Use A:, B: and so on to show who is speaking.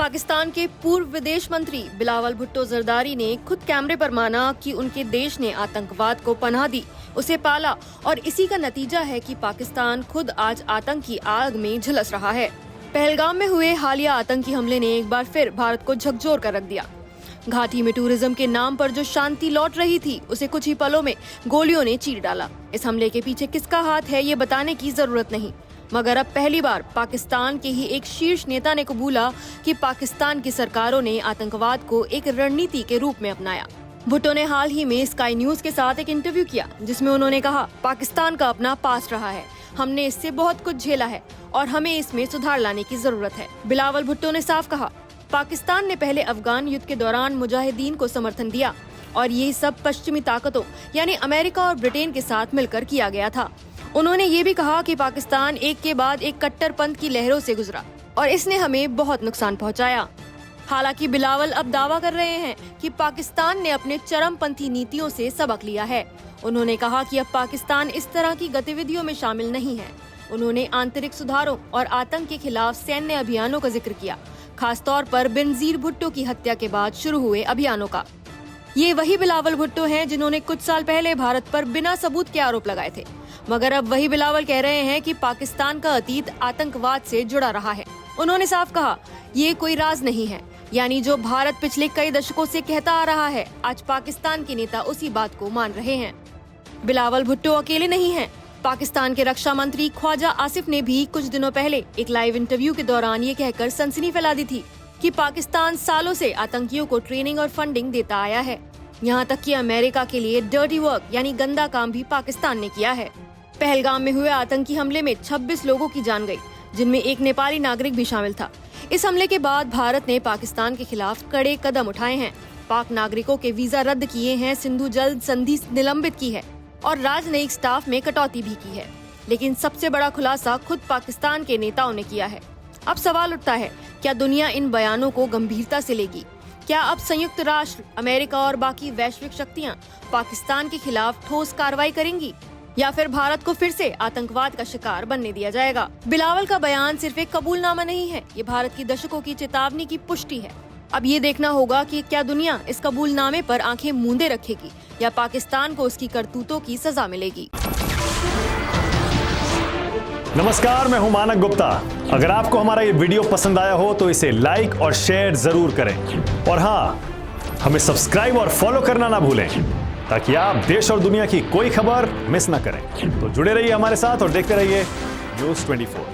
A: पाकिस्तान के पूर्व विदेश मंत्री बिलावल भुट्टो जरदारी ने खुद कैमरे पर माना कि उनके देश ने आतंकवाद को पनाह दी, उसे पाला और इसी का नतीजा है कि पाकिस्तान खुद आज आतंक की आग में झुलस रहा है। पहलगाम में हुए हालिया आतंकी हमले ने एक बार फिर भारत को झकझोर कर रख दिया। घाटी में टूरिज्म के नाम पर जो शांति लौट रही थी, उसे कुछ ही पलों में गोलियों ने चीर डाला। इस हमले के पीछे किसका हाथ है, ये बताने की जरूरत नहीं, मगर अब पहली बार पाकिस्तान के ही एक शीर्ष नेता ने कबूला कि पाकिस्तान की सरकारों ने आतंकवाद को एक रणनीति के रूप में अपनाया। भुट्टो ने हाल ही में स्काई न्यूज के साथ एक इंटरव्यू किया, जिसमें उन्होंने कहा, पाकिस्तान का अपना पास्ट रहा है, हमने इससे बहुत कुछ झेला है और हमें इसमें सुधार लाने की जरूरत है। बिलावल भुट्टो ने साफ कहा, पाकिस्तान ने पहले अफगान युद्ध के दौरान मुजाहिदीन को समर्थन दिया और ये सब पश्चिमी ताकतों यानी अमेरिका और ब्रिटेन के साथ मिलकर किया गया था। उन्होंने ये भी कहा कि पाकिस्तान एक के बाद एक कट्टरपंथ की लहरों से गुजरा और इसने हमें बहुत नुकसान पहुंचाया। हालांकि बिलावल अब दावा कर रहे हैं कि पाकिस्तान ने अपने चरमपंथी नीतियों से सबक लिया है। उन्होंने कहा कि अब पाकिस्तान इस तरह की गतिविधियों में शामिल नहीं है। उन्होंने आंतरिक सुधारों और आतंक के खिलाफ सैन्य अभियानों का जिक्र किया, खासतौर पर बेनजीर भुट्टो की हत्या के बाद शुरू हुए अभियानों का। ये वही बिलावल भुट्टो हैं जिन्होंने कुछ साल पहले भारत पर बिना सबूत के आरोप लगाए थे, मगर अब वही बिलावल कह रहे हैं कि पाकिस्तान का अतीत आतंकवाद से जुड़ा रहा है। उन्होंने साफ कहा, ये कोई राज नहीं है, यानी जो भारत पिछले कई दशकों से कहता आ रहा है, आज पाकिस्तान के नेता उसी बात को मान रहे हैं। बिलावल भुट्टो अकेले नहीं हैं। पाकिस्तान के रक्षा मंत्री ख्वाजा आसिफ ने भी कुछ दिनों पहले एक लाइव इंटरव्यू के दौरान ये कहकर सनसनी फैला दी थी कि पाकिस्तान सालों से आतंकियों को ट्रेनिंग और फंडिंग देता आया है। यहाँ तक कि अमेरिका के लिए डर्टी वर्क यानी गंदा काम भी पाकिस्तान ने किया है। पहलगाम में हुए आतंकी हमले में 26 लोगों की जान गई, जिनमें एक नेपाली नागरिक भी शामिल था। इस हमले के बाद भारत ने पाकिस्तान के खिलाफ कड़े कदम उठाए हैं। पाक नागरिकों के वीजा रद्द किए हैं, सिंधु जल संधि निलंबित की है और राजनयिक स्टाफ में कटौती भी की है। लेकिन सबसे बड़ा खुलासा खुद पाकिस्तान के नेताओं ने किया है। अब सवाल उठता है, क्या दुनिया इन बयानों को गंभीरता से लेगी? क्या अब संयुक्त राष्ट्र, अमेरिका और बाकी वैश्विक शक्तियां पाकिस्तान के खिलाफ ठोस कार्रवाई करेंगी, या फिर भारत को फिर से आतंकवाद का शिकार बनने दिया जाएगा? बिलावल का बयान सिर्फ एक कबूलनामा नहीं है, ये भारत की दशकों की चेतावनी की पुष्टि है। अब ये देखना होगा कि क्या दुनिया इस कबूलनामे पर आंखें मूंदे रखेगी या पाकिस्तान को उसकी करतूतों की सजा मिलेगी।
B: नमस्कार, मैं हूं मानक गुप्ता। अगर आपको हमारा ये वीडियो पसंद आया हो तो इसे लाइक और शेयर जरूर करें और हाँ, हमें सब्सक्राइब और फॉलो करना ना भूलें ताकि आप देश और दुनिया की कोई खबर मिस ना करें। तो जुड़े रहिए हमारे साथ और देखते रहिए न्यूज़ 24।